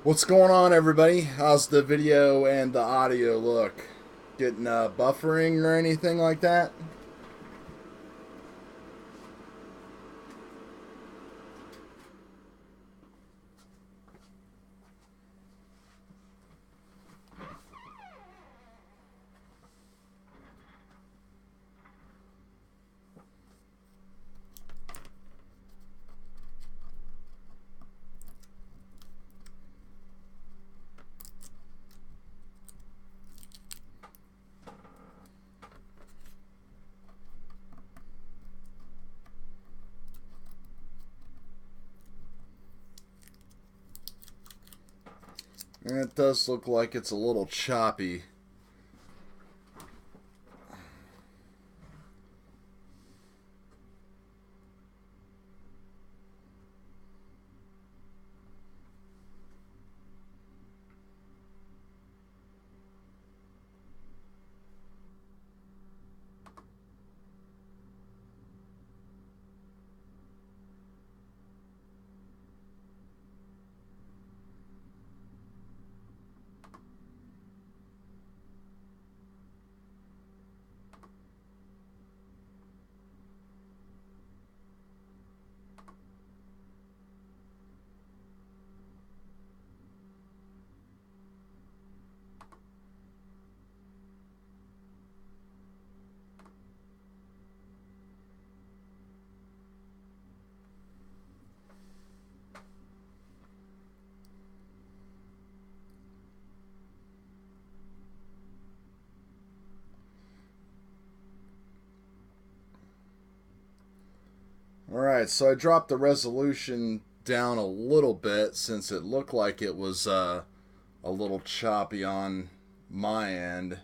What's going on, everybody? How's the video and the audio look? Getting buffering or anything like that? And it does look like it's a little choppy. Alright, so I dropped the resolution down a little bit since it looked like it was a little choppy on my end. It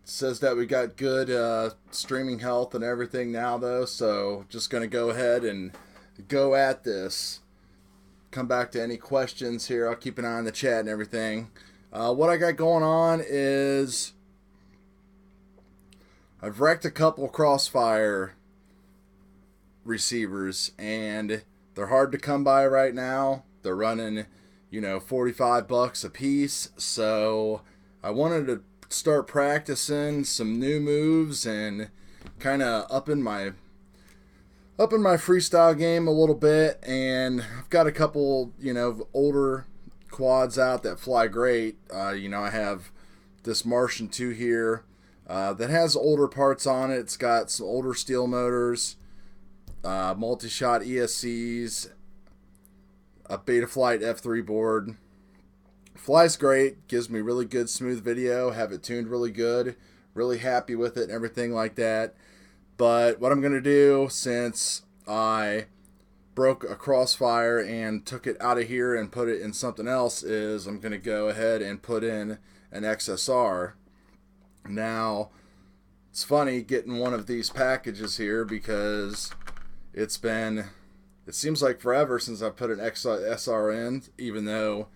says that we got good streaming health and everything now, though, so just going to go ahead and go at this. Come back to any questions here. I'll keep an eye on the chat and everything. What I got going on is I've wrecked a couple Crossfire receivers, and they're hard to come by right now. They're running, $45 a piece. So I wanted to start practicing some new moves and kind of upping my freestyle game a little bit. And I've got a couple, older quads out that fly great. I have this Martian 2 here that has older parts on it. It's got some older steel motors, multi-shot ESCs, a Betaflight F3 board. Flies great, gives me really good smooth video, have it tuned really good, really happy with it and everything like that. But what I'm going to do, since I broke a Crossfire and took it out of here and put it in something else, is I'm going to go ahead and put in an XSR. Now, it's funny getting one of these packages here because it seems like forever since I put an XSR in, even though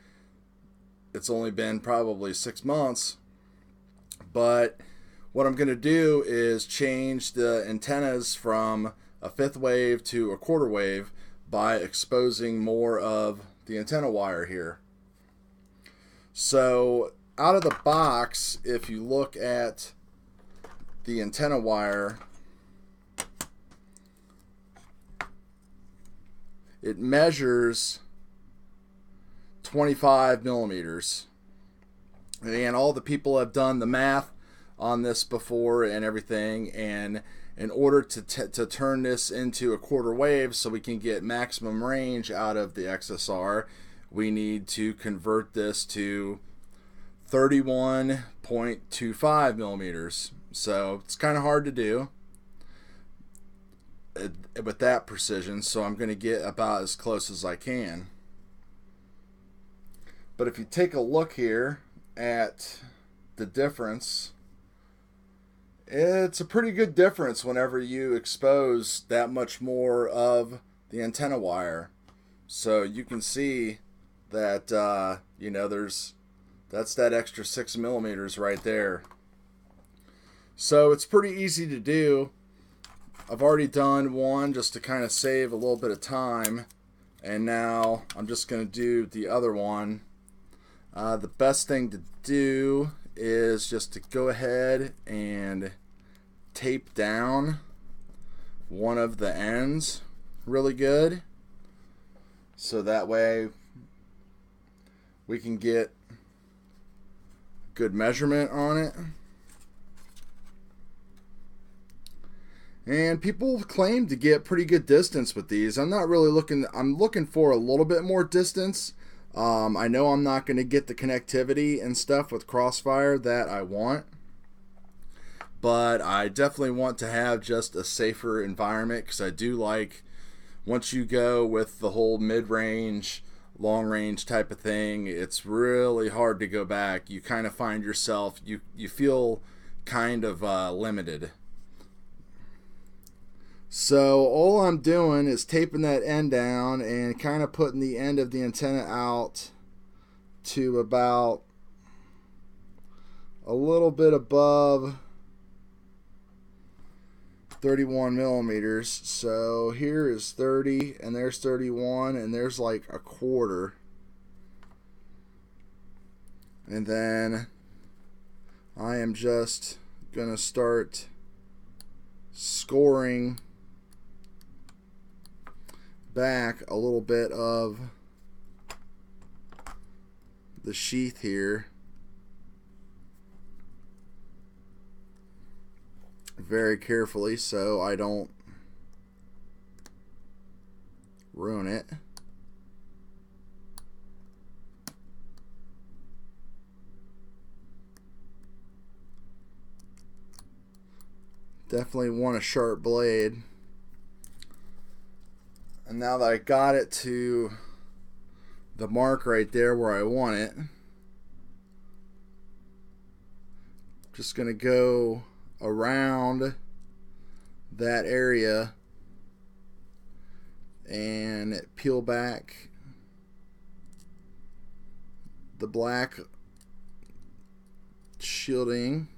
it's only been probably 6 months. But what I'm going to do is change the antennas from a 1/5 wave to a 1/4 wave by exposing more of the antenna wire here. So out of the box, if you look at the antenna wire, it measures 25 millimeters. And all the people have done the math on this before and everything. And in order to turn this into a 1/4 wave so we can get maximum range out of the XSR, we need to convert this to 31.25 millimeters. So it's kind of hard to do with that precision, so I'm going to get about as close as I can. But if you take a look here at the difference, it's a pretty good difference whenever you expose that much more of the antenna wire. So you can see that that's that extra 6 millimeters right there. So it's pretty easy to do. I've already done one just to kind of save a little bit of time And now I'm just going to do the other one. The best thing to do is just to go ahead and tape down one of the ends really good, so that way we can get good measurement on it. And people claim to get pretty good distance with these. I'm not really looking, I'm looking for a little bit more distance. I know I'm not going to get the connectivity and stuff with Crossfire that I want, but I definitely want to have just a safer environment, because I do like, once you go with the whole mid-range, long-range type of thing, it's really hard to go back. You kind of find yourself, you feel kind of limited. So all I'm doing is taping that end down and kind of putting the end of the antenna out to about a little bit above 31 millimeters. So here is 30 and there's 31 and there's like a quarter. And then I am just gonna start scoring back a little bit of the sheath here very carefully so I don't ruin it. Definitely want a sharp blade. And now that I got it to the mark right there where I want it, just gonna go around that area and peel back the black shielding.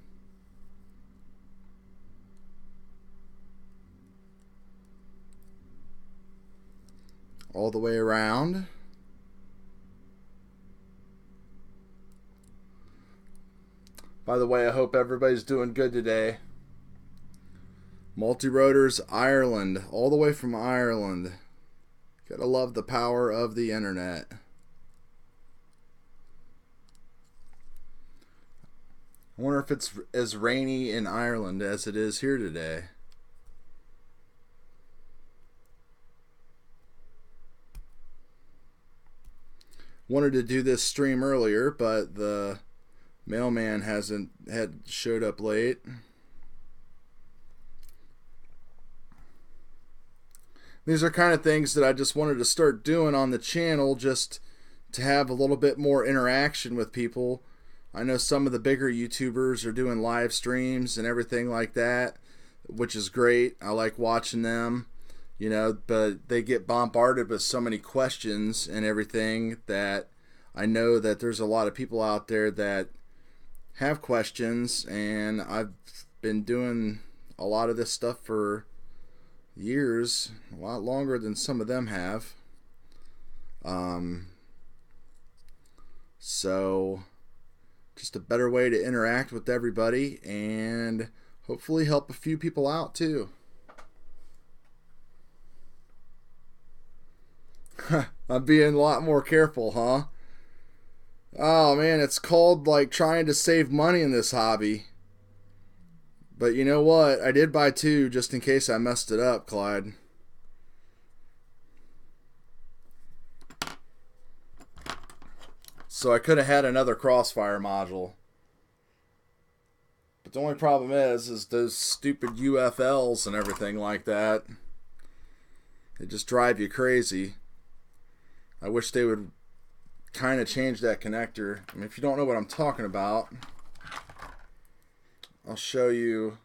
All the way around. By the way, I hope everybody's doing good today. Multi-Rotors Ireland, all the way from Ireland. Gotta love the power of the internet. I wonder if it's as rainy in Ireland as it is here today. Wanted to do this stream earlier, but the mailman had showed up late. These are kind of things that I just wanted to start doing on the channel, just to have a little bit more interaction with people. I know some of the bigger YouTubers are doing live streams and everything like that, which is great. I like watching them. You know, but they get bombarded with so many questions and everything that I know that there's a lot of people out there that have questions, and I've been doing a lot of this stuff for years, a lot longer than some of them have. So just a better way to interact with everybody and hopefully help a few people out too. I'm being a lot more careful, huh? Oh man, it's called like trying to save money in this hobby. But you know what? I did buy two just in case I messed it up, Clyde. So I could have had another Crossfire module. But the only problem is those stupid UFLs and everything like that. They just drive you crazy. I wish they would kind of change that connector. I mean, if you don't know what I'm talking about, I'll show you.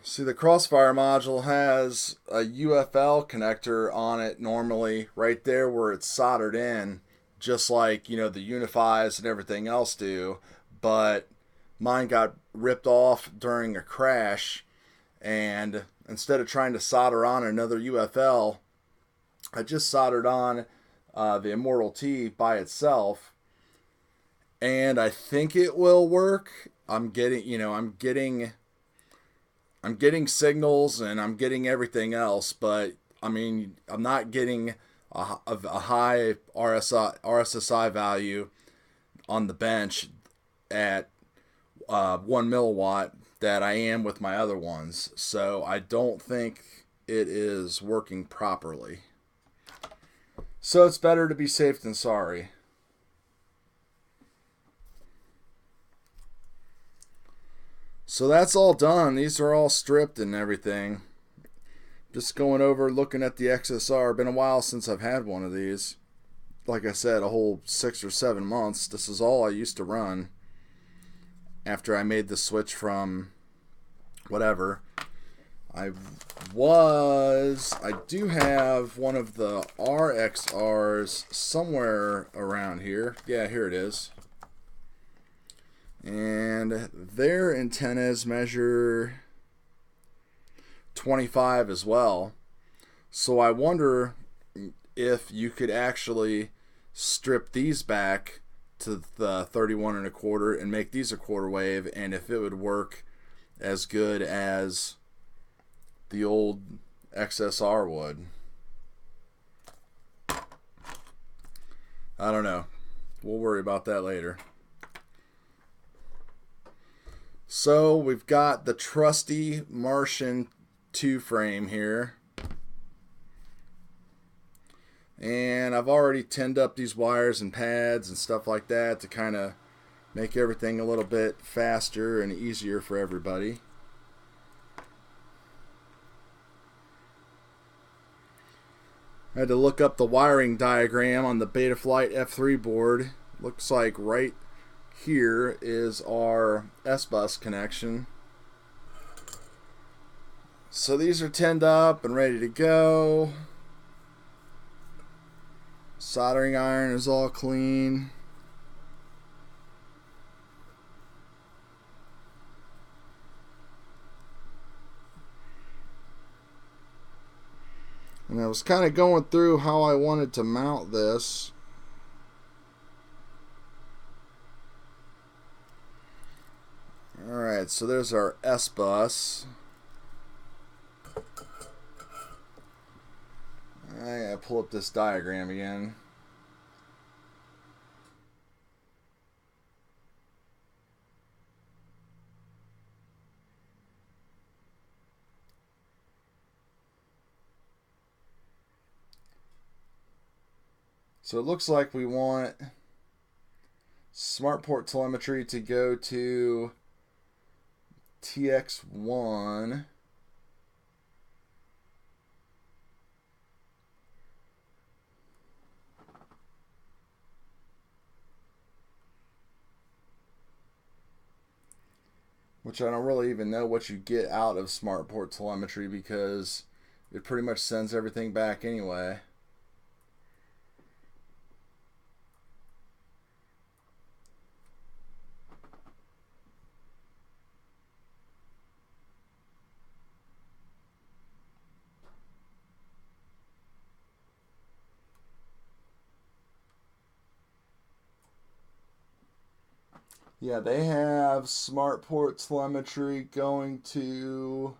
See, the Crossfire module has a UFL connector on it normally, right there where it's soldered in, just like, you know, the Unifies and everything else do. But mine got ripped off during a crash, and instead of trying to solder on another UFL, I just soldered on the Immortal T by itself, and I think it will work. I'm getting signals and I'm getting everything else, but I mean, I'm not getting a high RSSI value on the bench at 1 milliwatt that I am with my other ones. So I don't think it is working properly. So it's better to be safe than sorry. So that's all done. These are all stripped and everything. Just going over, looking at the XSR. Been a while since I've had one of these. Like I said, a whole 6 or 7 months. This is all I used to run after I made the switch from whatever. I do have one of the RXRs somewhere around here. Yeah, here it is. And their antennas measure 25 as well. So I wonder if you could actually strip these back to the 31 1/4 and make these a quarter wave, and if it would work as good as the old XSR would. I don't know. We'll worry about that later. So we've got the trusty Martian 2 frame here. And I've already tinned up these wires and pads and stuff like that to kind of make everything a little bit faster and easier for everybody. I had to look up the wiring diagram on the Betaflight F3 board. Looks like right here is our S-bus connection. So these are tinned up and ready to go. Soldering iron is all clean. And I was kind of going through how I wanted to mount this. Alright, so there's our S-bus. I gotta pull up this diagram again. So it looks like we want smart port telemetry to go to TX1. Which I don't really even know what you get out of smart port telemetry because it pretty much sends everything back anyway. Yeah, they have smart port telemetry going to,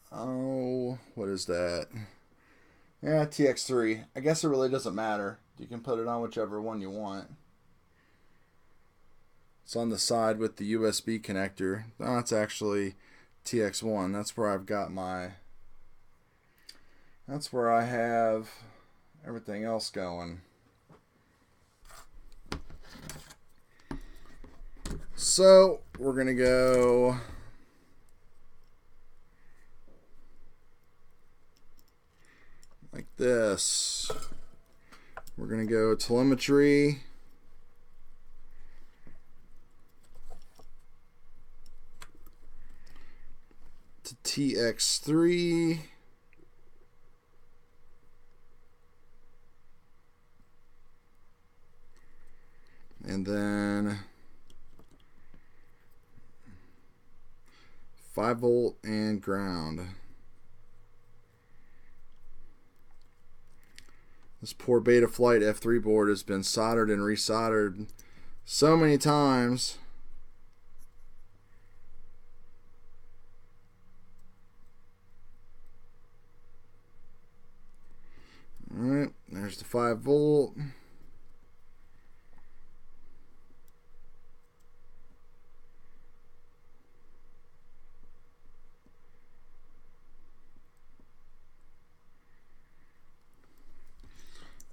oh, what is that? Yeah, TX3. I guess it really doesn't matter. You can put it on whichever one you want. It's on the side with the USB connector. Oh, it's actually TX1. That's where I've got my, that's where I have everything else going. So we're gonna go like this. We're gonna go telemetry, to TX3, and then 5 volt and ground. This poor Betaflight F3 board has been soldered and resoldered so many times. Alright, there's the 5 volt.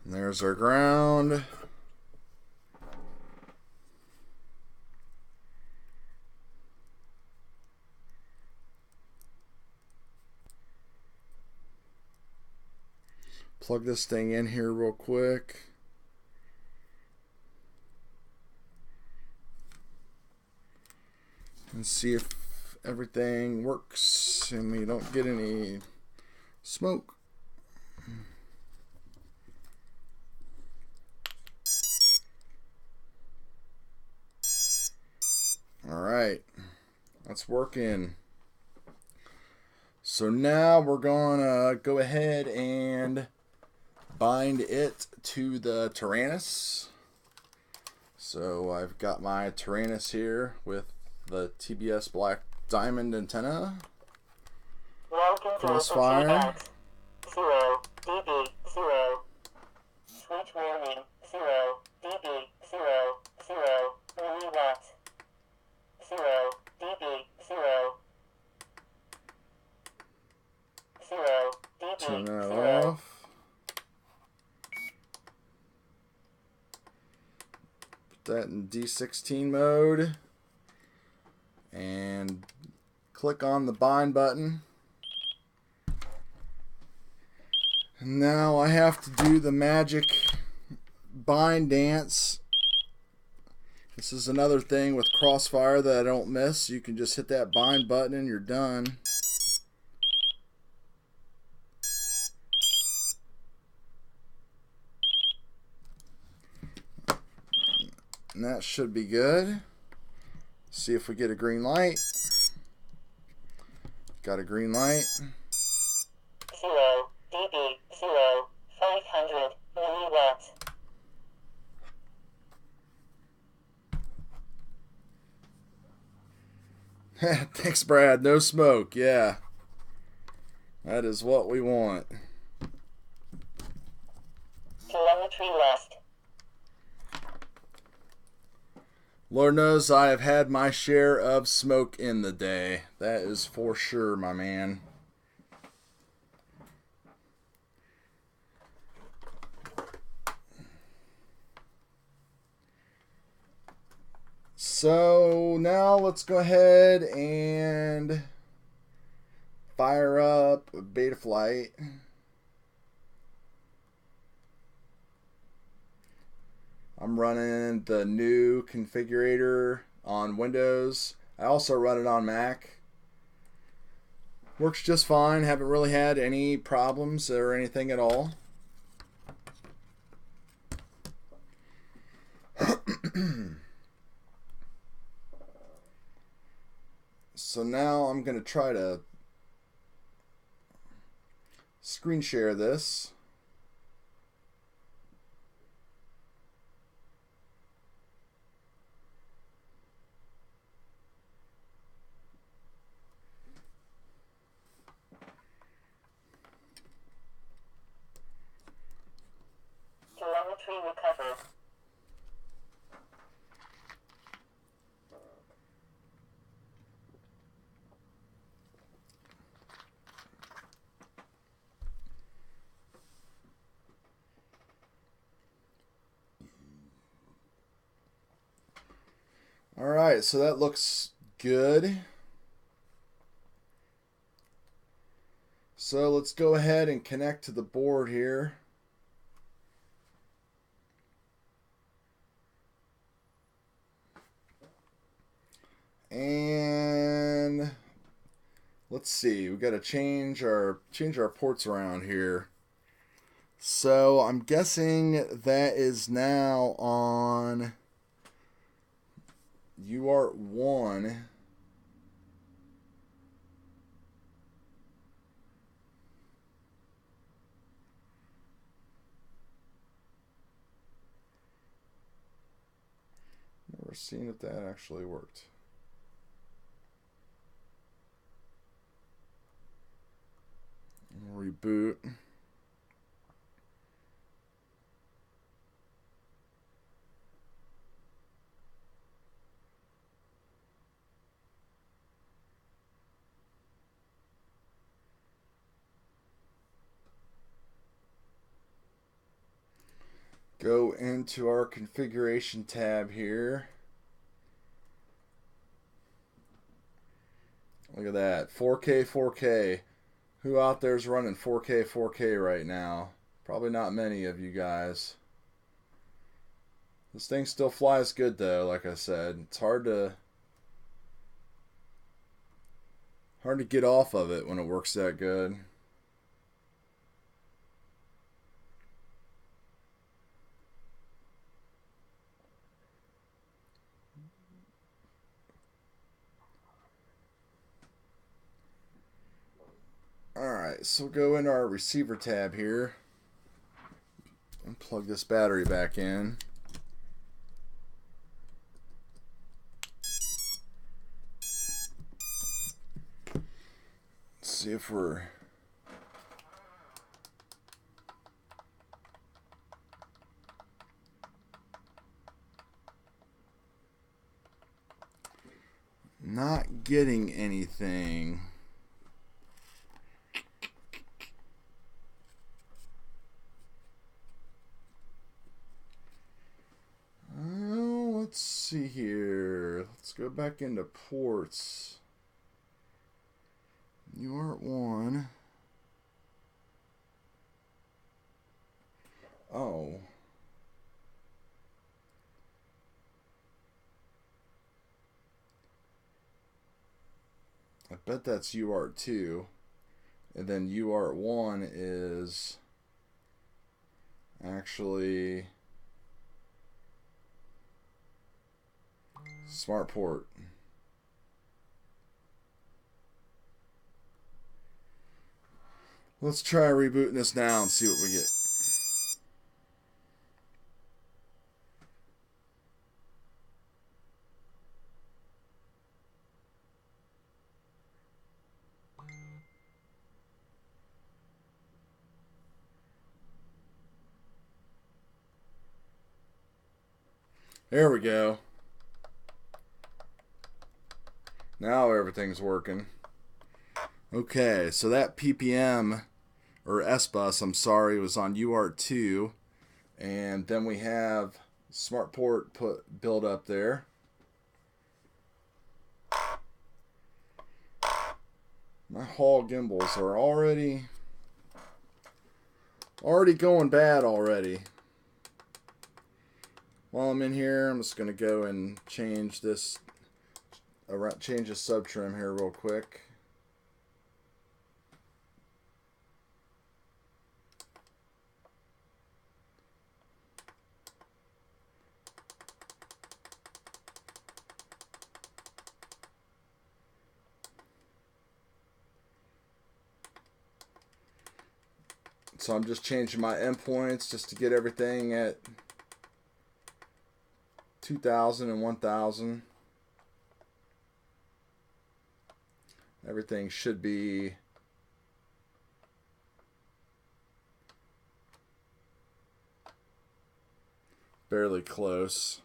And there's our ground. Plug this thing in here real quick. And see if everything works and we don't get any smoke. Alright, that's working. So now we're gonna go ahead and bind it to the Tyrannus. So I've got my Tyrannus here with the TBS black diamond antenna. Crossfire. 0 dB 0. Switch warning 0 dB 0 0 milliwatts 0 dB 0 0 dB Turn that 0. off. Put that in D16 mode. And click on the bind button. And now I have to do the magic bind dance. This is another thing with Crossfire that I don't miss. You can just hit that bind button and you're done. And that should be good. See if we get a green light. Got a green light. 0 dB 0 500 milliwatts. Thanks, Brad. No smoke. Yeah. That is what we want. Telemetry left. Lord knows I have had my share of smoke in the day. That is for sure, my man. So now let's go ahead and fire up Betaflight. I'm running the new configurator on Windows. I also run it on Mac. Works just fine. Haven't really had any problems or anything at all. So now I'm going to try to screen share this. Telemetry recovered. Alright, so that looks good. So let's go ahead and connect to the board here. And let's see, we got to change our ports around here. So I'm guessing that is now on UART 1. We're seeing if that actually worked. Reboot. Go into our configuration tab here. Look at that, 4K, 4K. Who out there is running 4K, 4K right now? Probably not many of you guys. This thing still flies good though, like I said. It's hard to get off of it when it works that good. Alright, so go into our receiver tab here and plug this battery back in. Let's see if we're not getting anything. Let's see here. Let's go back into ports. UART1. Oh. I bet that's UART2. And then UART1 is actually smart port. Let's try rebooting this now and see what we get. There we go. Now everything's working. Okay, so that PPM, or S-Bus, I'm sorry, was on UART2. And then we have smart port built up there. My Hall gimbals are already going bad already. While I'm in here, I'm just going to go and change this, change the sub trim here real quick. So I'm just changing my endpoints just to get everything at 2000 and 1000. Everything should be fairly close.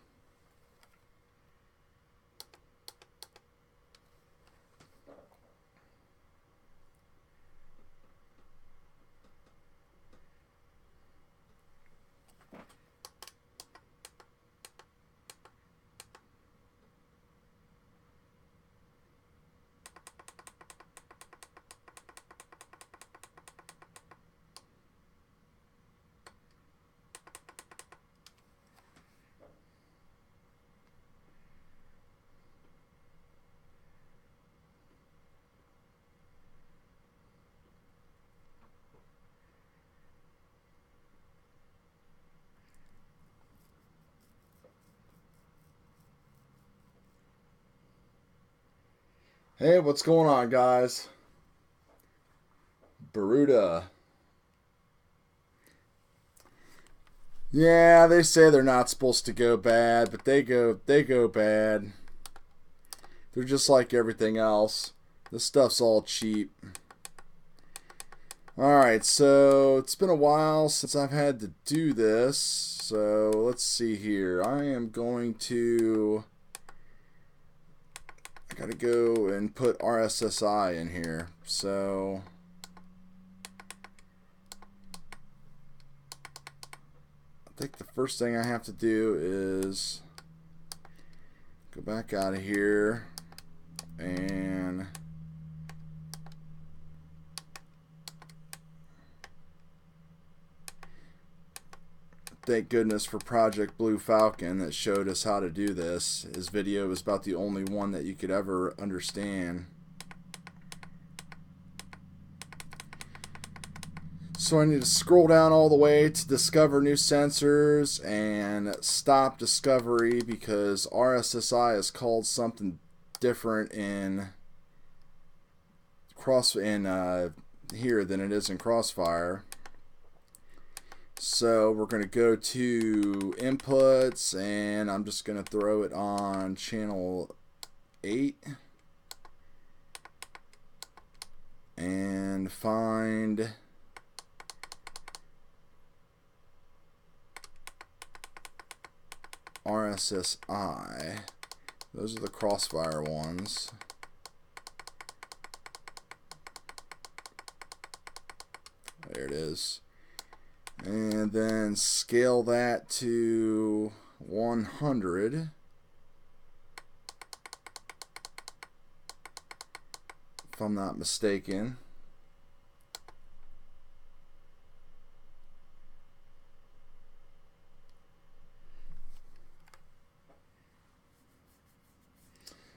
Hey, what's going on, guys? Baruda. Yeah, they say they're not supposed to go bad, but they go bad. They're just like everything else. This stuff's all cheap. Alright, so it's been a while since I've had to do this. So let's see here. I gotta go and put RSSI in here. So I think the first thing I have to do is go back out of here and thank goodness for Project Blue Falcon that showed us how to do this. His video was about the only one that you could ever understand. So I need to scroll down all the way to discover new sensors and stop discovery because RSSI is called something different in here than it is in Crossfire. So we're going to go to inputs and I'm just going to throw it on channel 8 and find RSSI. Those are the Crossfire ones. There it is. And then scale that to 100. If I'm not mistaken.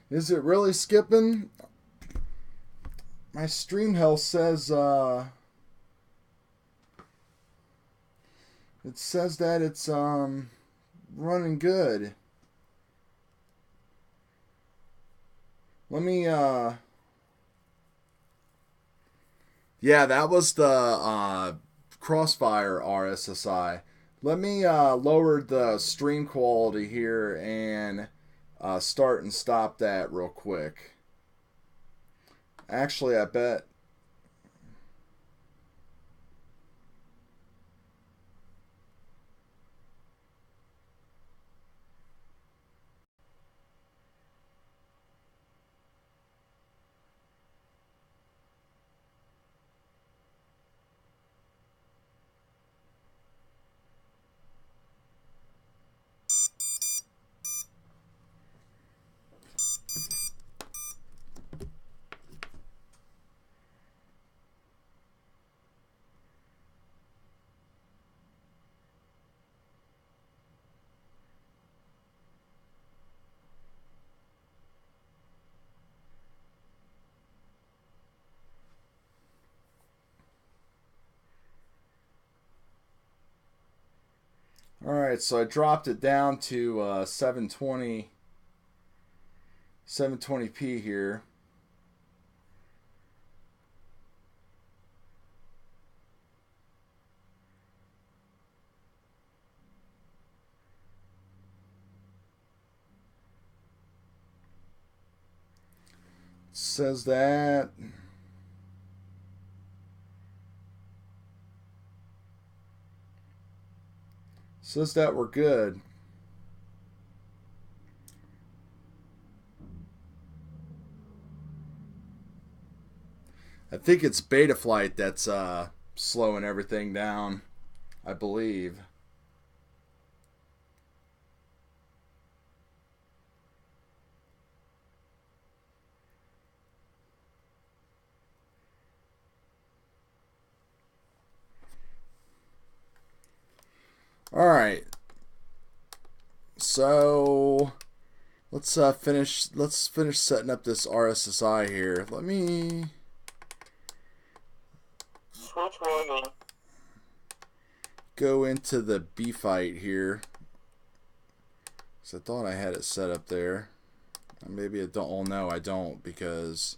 Is it really skipping? My stream health says it says that it's running good. Let me yeah, that was the Crossfire RSSI. Let me lower the stream quality here and start and stop that real quick. Actually, I bet Alright, so I dropped it down to 720p here. Says that we're good. I think it's Betaflight that's slowing everything down, I believe. All right. So let's finish setting up this RSSI here. Let me Switch warning. go into the B-Fight here. So I thought I had it set up there. Maybe I don't. Oh no, I don't, because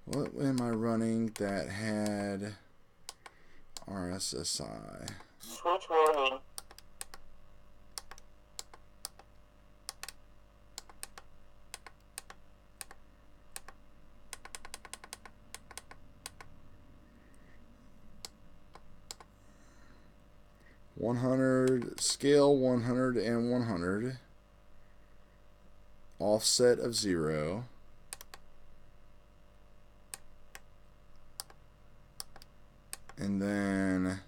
what am I running that had RSSI? Switch warning. 100, scale 100 and 100, offset of 0, and then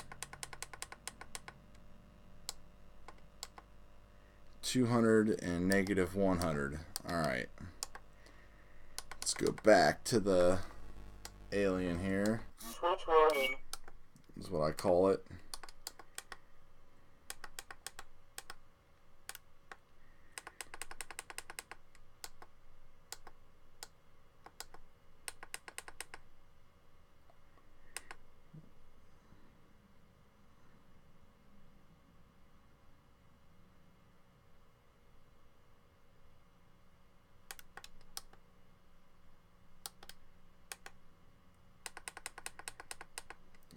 200 and negative 100. Alright. Let's go back to the alien here. Switch warning. Is what I call it.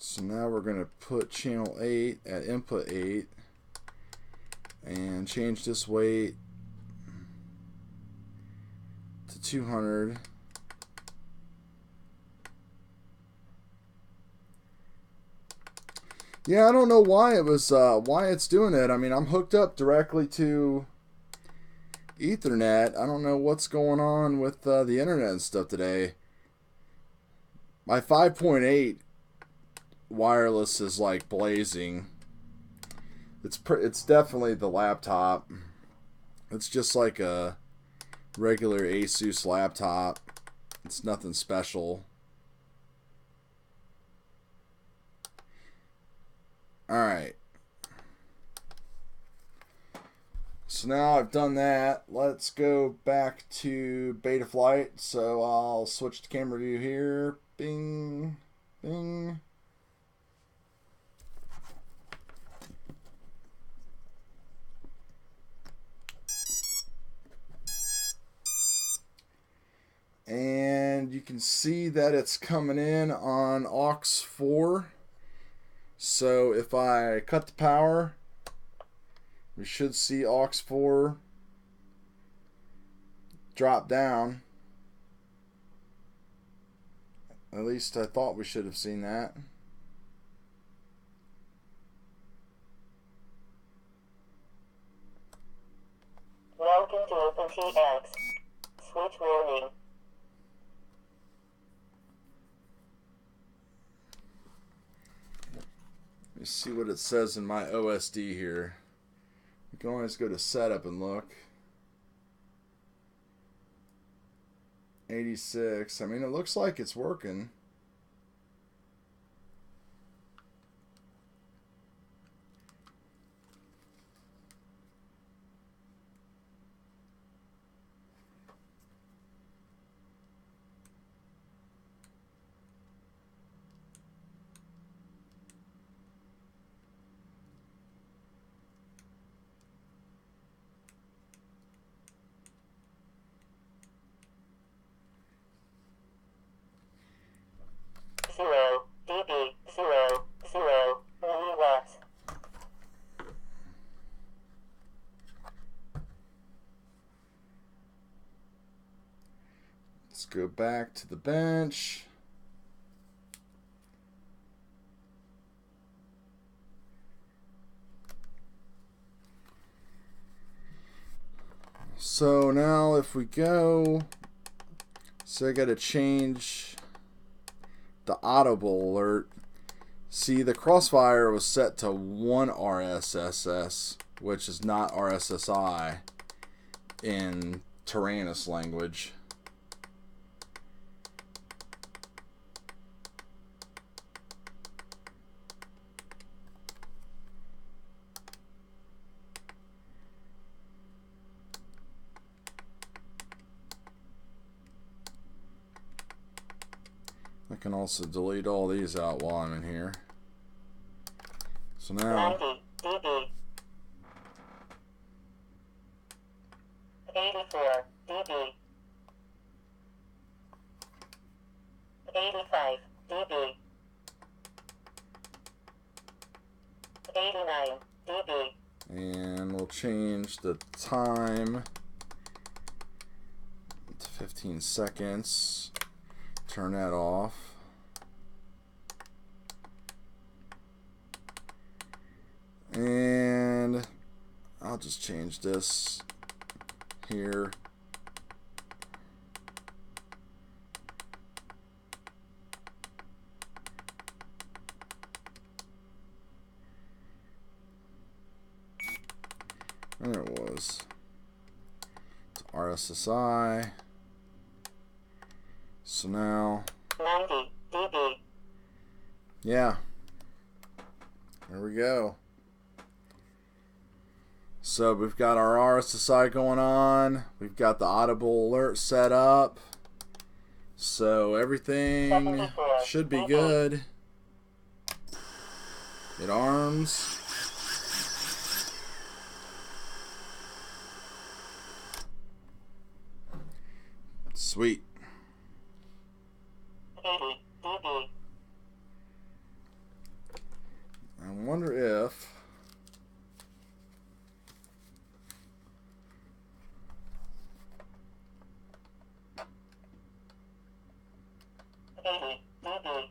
So now we're going to put channel 8 at input 8 and change this weight to 200. Yeah, I don't know why it was why it's doing it. I mean, I'm hooked up directly to Ethernet. I don't know what's going on with the internet and stuff today. My 5.8 wireless is like blazing. It's definitely the laptop. It's just like a regular Asus laptop. It's nothing special. Alright. So now I've done that. Let's go back to Betaflight. So I'll switch to camera view here. Bing. Bing. And you can see that it's coming in on aux 4. So if I cut the power, we should see aux 4 drop down. At least I thought we should have seen that. Welcome to OpenTX. Switch warning. Let me see what it says in my OSD here. You can always go to setup and look. 86. I mean, it looks like it's working. Zero dB 0 0 milliwatts. Let's go back to the bench. So now if we go, so I got to change the audible alert. See, the crossfire was set to 1 RSSI, which is not RSSI in Tyrannus language. I can also delete all these out while I'm in here. So now 90 dB 84 dB 85 dB 89 dB. and we'll change the time to 15 seconds. Turn that off. And I'll just change this here. There it was. It's RSSI. So now, 90 dB. yeah, there we go. So we've got our RSSI going on. We've got the audible alert set up. So everything should be good. It arms. Sweet. 80 dB. I wonder if 80 dB.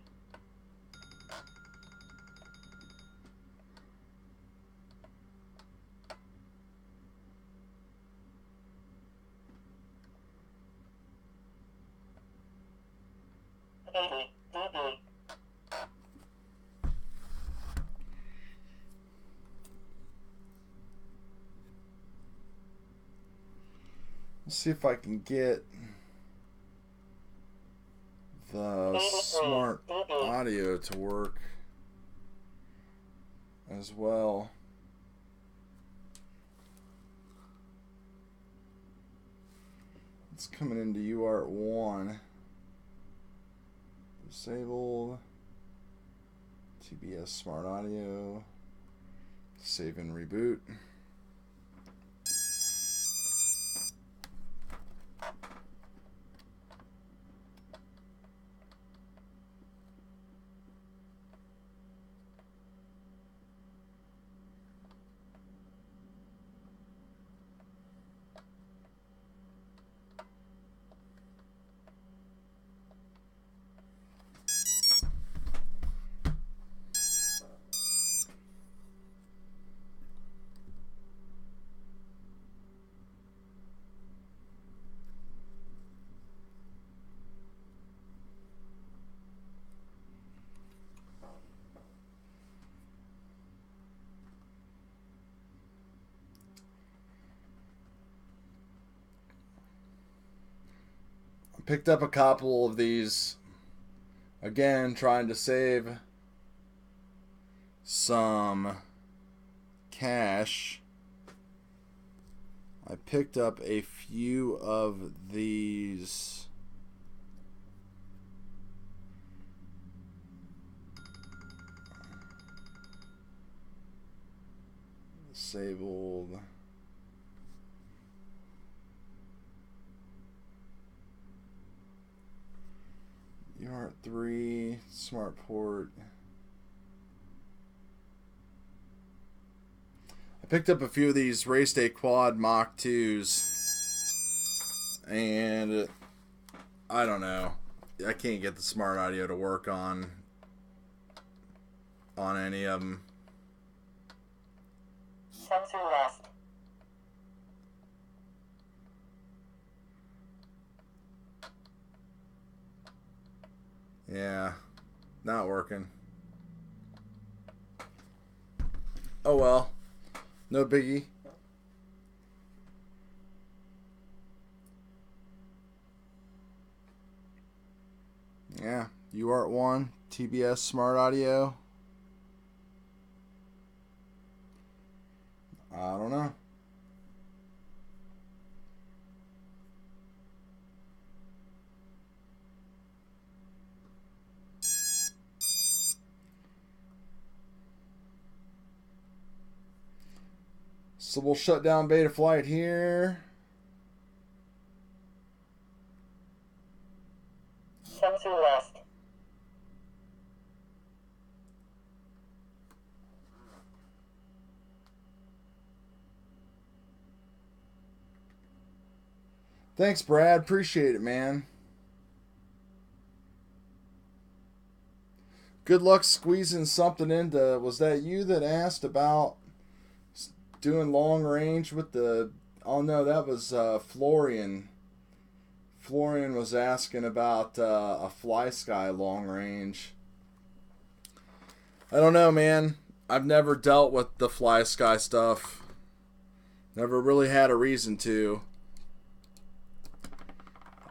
let's see if I can get the smart audio to work as well. It's coming into UART1. Disabled. TBS smart audio. Save and reboot. Picked up a couple of these, again trying to save some cash. I picked up a few of these disabled. UART3 smart port. I picked up a few of these Race Day Quad Mach 2s, and I don't know. I can't get the smart audio to work on any of them. Sensor left. Yeah, not working. Oh well, no biggie. Yeah, UART1, TBS smart audio. I don't know. So we'll shut down Betaflight here. Sensor left. Thanks, Brad. Appreciate it, man. Good luck squeezing something into... Was that you that asked about doing long range with the... Oh no, that was Florian. Florian was asking about a Frsky long range. I don't know, man. I've never dealt with the Frsky stuff. Never really had a reason to.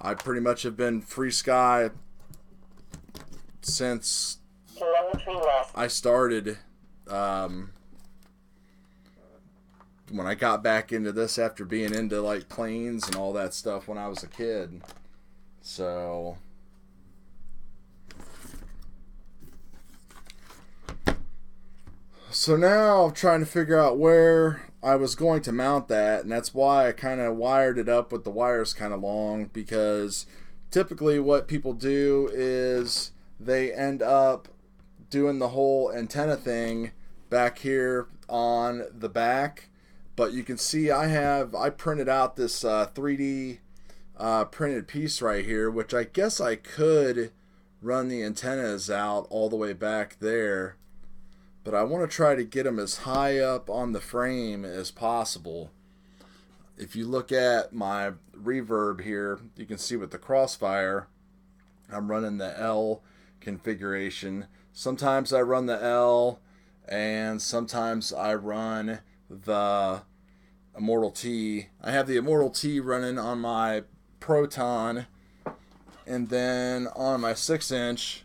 I pretty much have been Frsky since telemetry lost. I started. When I got back into this after being into like planes and all that stuff when I was a kid. So now I'm trying to figure out where I was going to mount that, and that's why I kind of wired it up with the wires kind of long, because typically what people do is they end up doing the whole antenna thing back here on the back. But you can see I printed out this 3D printed piece right here, which I guess I could run the antennas out all the way back there. But I want to try to get them as high up on the frame as possible. If you look at my reverb here, you can see with the crossfire, I'm running the L configuration. Sometimes I run the L, and sometimes I run the Immortal T. I have the Immortal T running on my Proton, and then on my 6-inch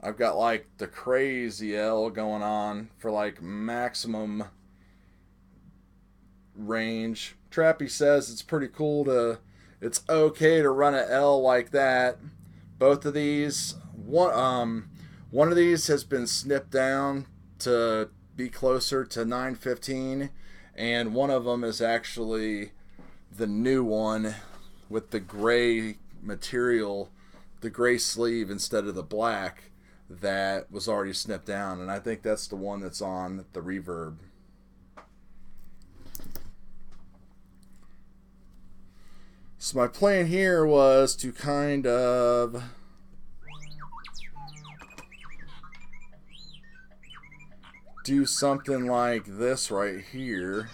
I've got like the crazy L going on for like maximum range. Trappy says it's pretty cool to, it's okay to run an L like that. Both of these, one of these has been snipped down to be closer to 915, and one of them is actually the new one with the gray material, the gray sleeve instead of the black, that was already snipped down, and I think that's the one that's on the reverb. So my plan here was to kind of do something like this right here.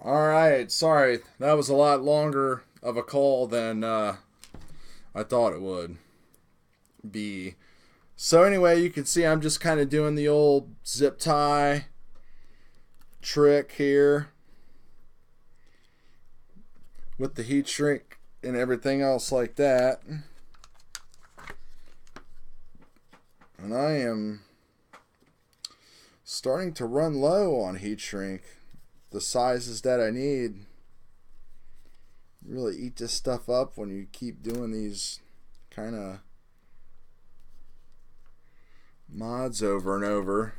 All right, sorry. That was a lot longer of a call than I thought it would be. So anyway, you can see I'm just kind of doing the old zip tie trick here with the heat shrink and everything else like that. And I am starting to run low on heat shrink. The sizes that I need. Really eat this stuff up when you keep doing these kind of mods over and over.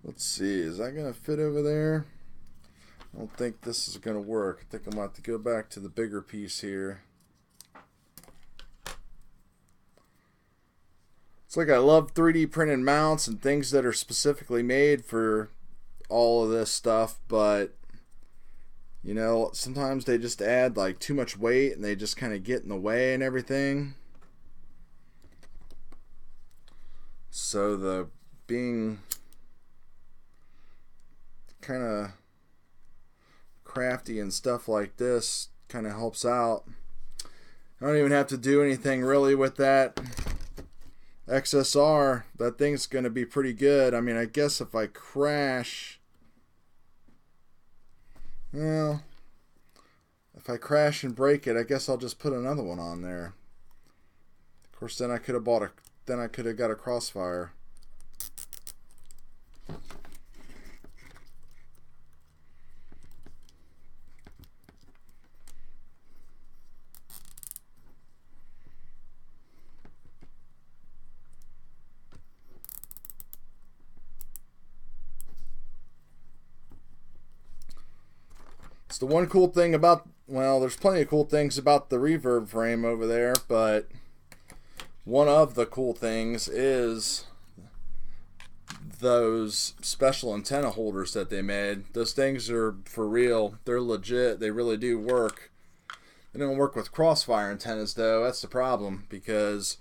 Let's see, is that going to fit over there? I don't think this is going to work. I think I'm going to have to go back to the bigger piece here. It's like I love 3D printed mounts and things that are specifically made for all of this stuff, but you know, sometimes they just add like too much weight and they just kind of get in the way and everything. So the being kind of crafty and stuff like this kind of helps out. I don't even have to do anything really with that XSR. That thing's going to be pretty good. I mean, I guess if I crash, well, if I crash and break it, I guess I'll just put another one on there. Of course, then I could have got a crossfire. It's the one cool thing about, well, there's plenty of cool things about the Reverb frame over there, but one of the cool things is those special antenna holders that they made. Those things are for real. They're legit. They really do work. They don't work with crossfire antennas though. That's the problem, because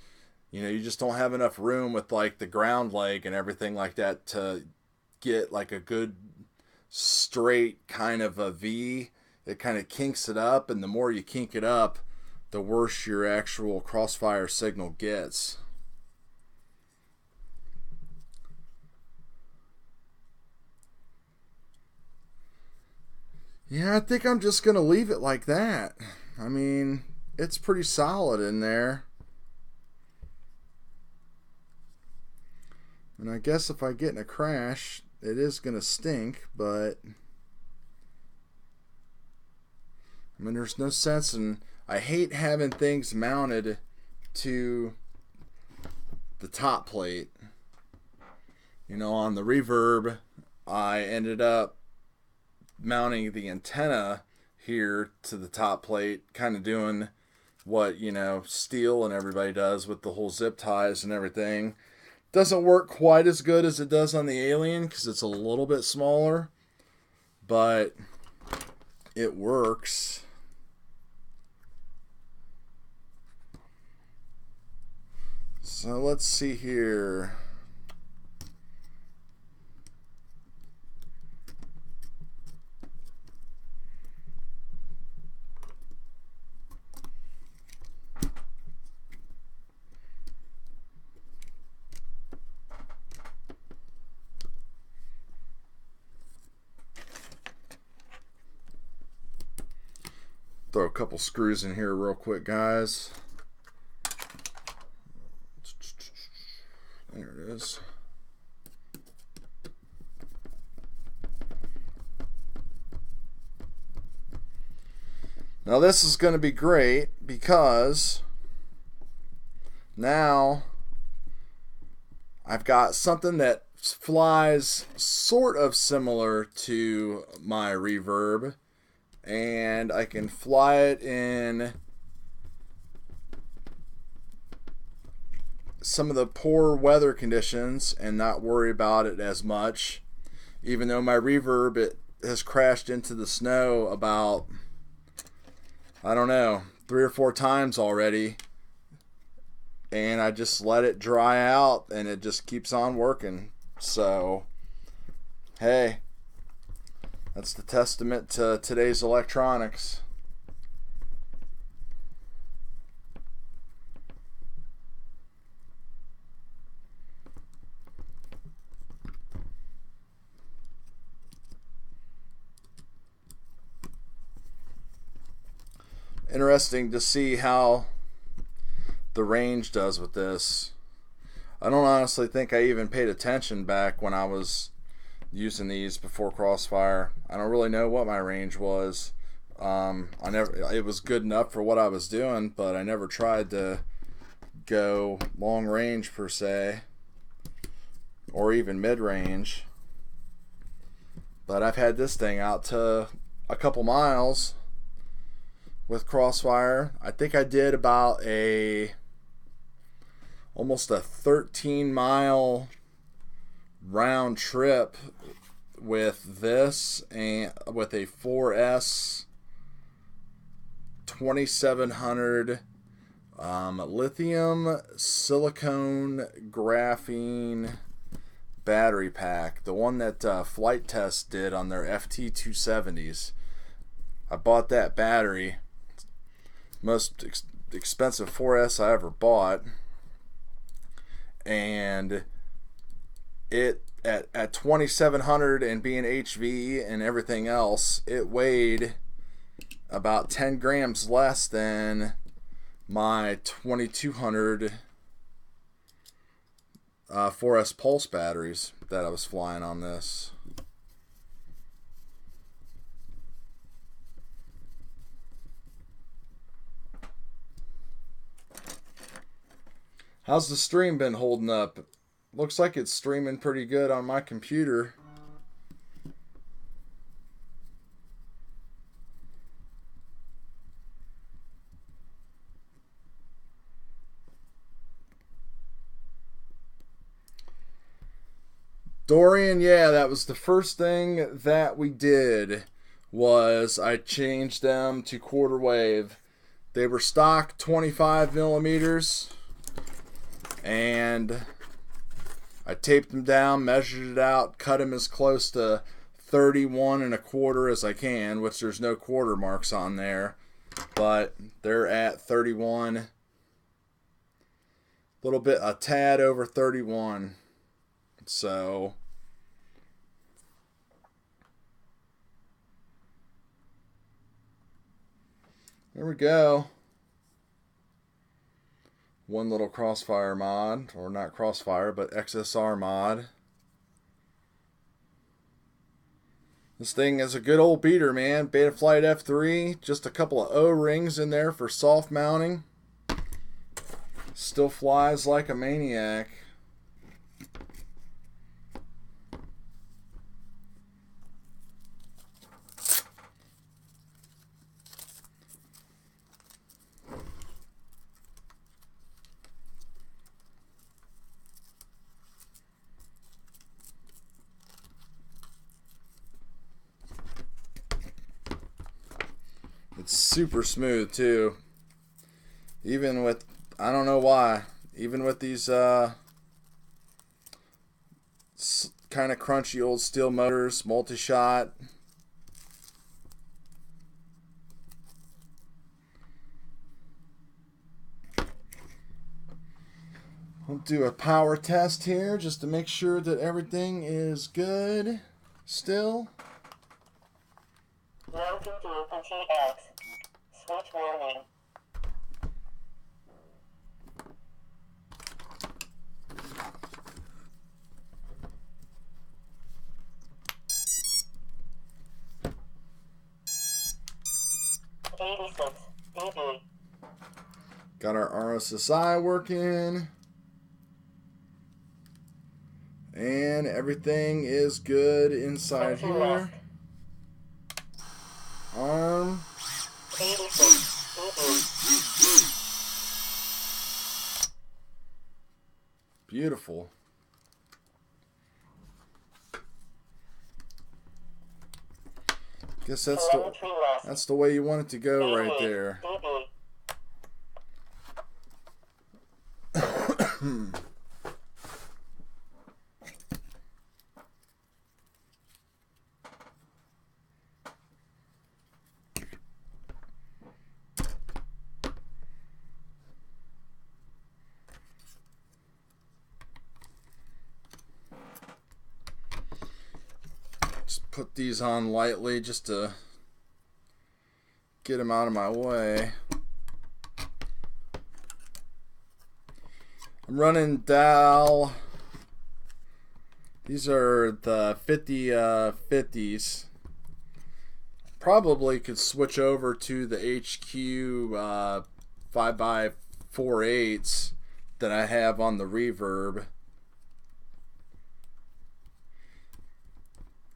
you know, you just don't have enough room with like the ground leg and everything like that to get like a good straight kind of a V. It kind of kinks it up, and the more you kink it up, the worse your actual crossfire signal gets. Yeah, I think I'm just going to leave it like that. I mean, it's pretty solid in there. And I guess if I get in a crash, it is going to stink, but I mean, there's no sense in, I hate having things mounted to the top plate. You know, on the Reverb, I ended up mounting the antenna here to the top plate, kind of doing what, you know, Steel and everybody does with the whole zip ties and everything. Doesn't work quite as good as it does on the Alien because it's a little bit smaller, but it works. So let's see here. Throw a couple screws in here real quick, guys. There it is. Now this is going to be great because now I've got something that flies sort of similar to my Reverb, and I can fly it in some of the poor weather conditions and not worry about it as much, even though my Reverb, it has crashed into the snow about, I don't know, 3 or 4 times already, and I just let it dry out and it just keeps on working. So hey, that's the testament to today's electronics. Interesting to see how the range does with this. I don't honestly think I even paid attention back when I was using these before Crossfire. I don't really know what my range was. It was good enough for what I was doing, but I never tried to go long range per se, or even mid range. But I've had this thing out to a couple miles with Crossfire. I think I did about almost a 13-mile round trip with this, and with a 4S 2700 lithium silicone graphene battery pack, the one that Flight Test did on their FT270s. I bought that battery, most expensive 4S I ever bought, and it at 2700 and being HV and everything else, it weighed about 10 grams less than my 2200 4S Pulse batteries that I was flying on this. How's the stream been holding up? Looks like it's streaming pretty good on my computer. Dorian, yeah, that was the first thing that we did, was I changed them to quarter wave. They were stock 25 millimeters, and I taped them down, measured it out, cut them as close to 31 and a quarter as I can, which there's no quarter marks on there, but they're at 31, a tad over 31. So there we go. One little Crossfire mod, or not Crossfire, but XSR mod. This thing is a good old beater, man. Betaflight F3, just a couple of O-rings in there for soft mounting. Still flies like a maniac. It's super smooth too. Even with, I don't know why, even with these kind of crunchy old steel motors, multi-shot. We'll do a power test here just to make sure that everything is good still. Welcome to OpenTX. Switch warning. 86 dB. Got our RSSI working. And everything is good inside Sensor here. left. Arm. 86 dB. Beautiful. Guess Telemetry left. that's the way you want it to go right 88 there. dB. Just put these on lightly just to get them out of my way. I'm running Dow. These are the 50/50s. Probably could switch over to the HQ 5x4/8s that I have on the Reverb.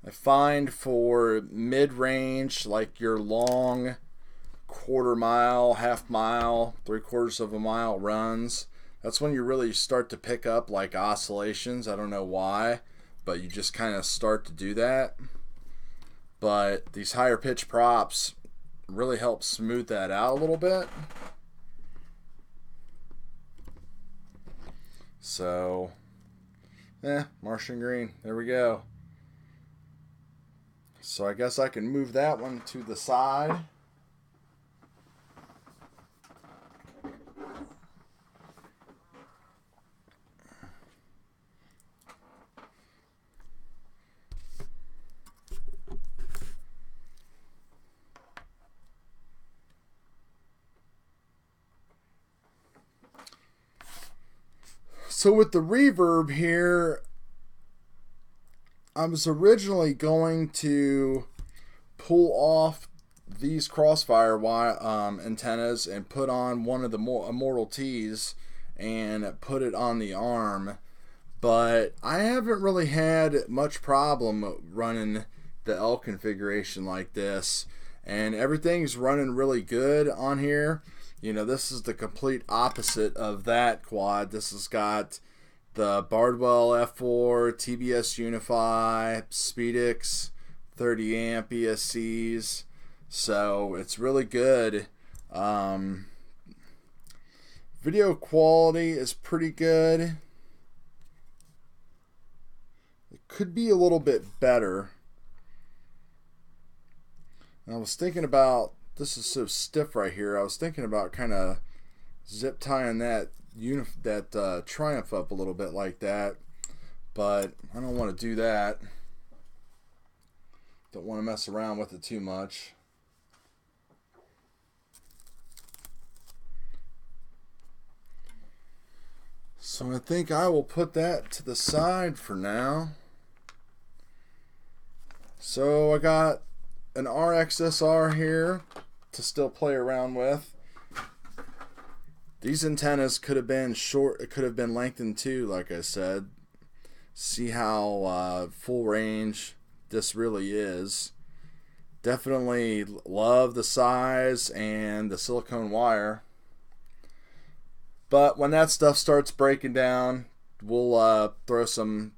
I find for mid-range, like your long quarter mile, half mile, 3/4 of a mile runs, that's when you really start to pick up like oscillations. I don't know why, but you just kind of start to do that. But these higher pitch props really help smooth that out a little bit. So, Martian green. There we go. So I guess I can move that one to the side. So with the Reverb here, I was originally going to pull off these crossfire antennas and put on one of the Immortal T's and put it on the arm, but I haven't really had much problem running the L configuration like this, and everything's running really good on here. You know, this is the complete opposite of that quad. This has got the Bardwell F4, TBS Unify, Speedix, 30 amp ESCs. So it's really good. Video quality is pretty good. It could be a little bit better. And I was thinking about, this is so stiff right here, I was thinking about kind of zip tying that Triumph up a little bit like that, but I don't want to do that. Don't want to mess around with it too much. So I think I will put that to the side for now. So I got an RXSR here to still play around with. These antennas could have been short, it could have been lengthened too, like I said. See how full range this really is. Definitely love the size and the silicone wire. But when that stuff starts breaking down, we'll throw some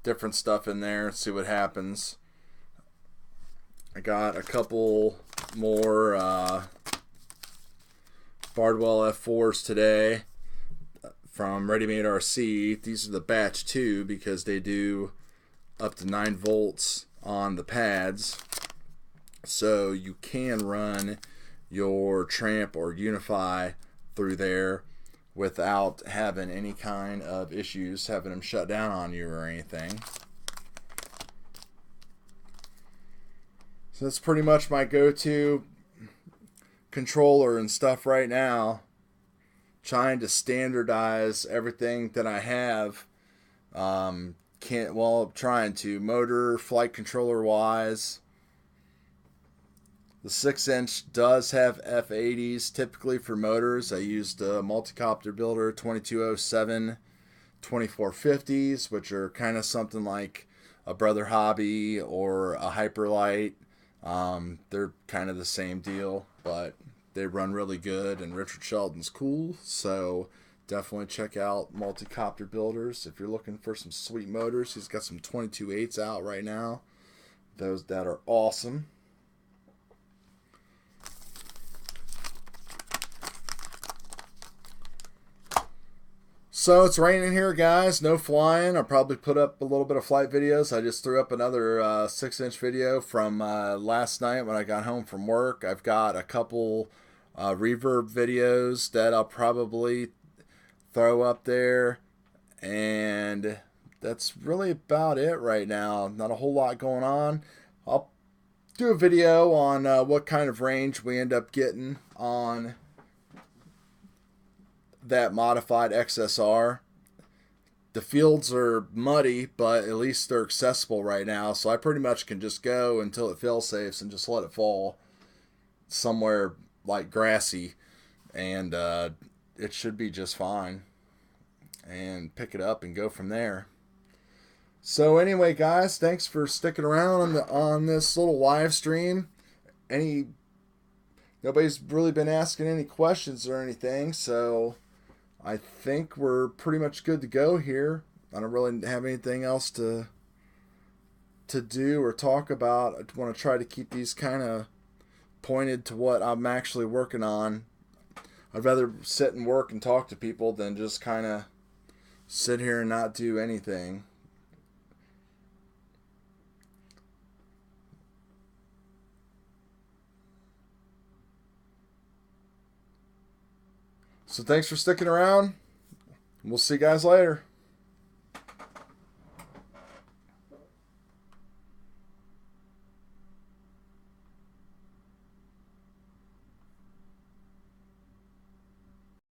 different stuff in there and see what happens. I got a couple more Bardwell F4s today from Ready Made RC. These are the batch 2 because they do up to 9 volts on the pads. So you can run your Tramp or Unify through there without having any kind of issues, having them shut down on you or anything. So that's pretty much my go-to controller and stuff right now. Trying to standardize everything that I have. Trying to motor, flight controller wise. The 6-inch does have F80s. Typically for motors, I used a Multicopter Builder 2207 2450s, which are kind of something like a Brother Hobby or a Hyperlight. They're kind of the same deal, but they run really good, and Richard Shelton's cool, so definitely check out Multicopter Builders if you're looking for some sweet motors. He's got some 22.8s out right now. Those that are awesome. So it's raining here, guys. No flying. I'll probably put up a little bit of flight videos. I just threw up another 6-inch video from last night when I got home from work. I've got a couple reverb videos that I'll probably throw up there. And that's really about it right now. Not a whole lot going on. I'll do a video on what kind of range we end up getting on that modified XSR. The fields are muddy, but at least they're accessible right now, so I pretty much can just go until it fail-safes and just let it fall somewhere like grassy, and it should be just fine, and pick it up and go from there. So anyway, guys, thanks for sticking around on this little live stream. Nobody's really been asking any questions or anything, so I think we're pretty much good to go here. I don't really have anything else to do or talk about. I want to try to keep these kind of pointed to what I'm actually working on. I'd rather sit and work and talk to people than just kind of sit here and not do anything. So thanks for sticking around. We'll see you guys later.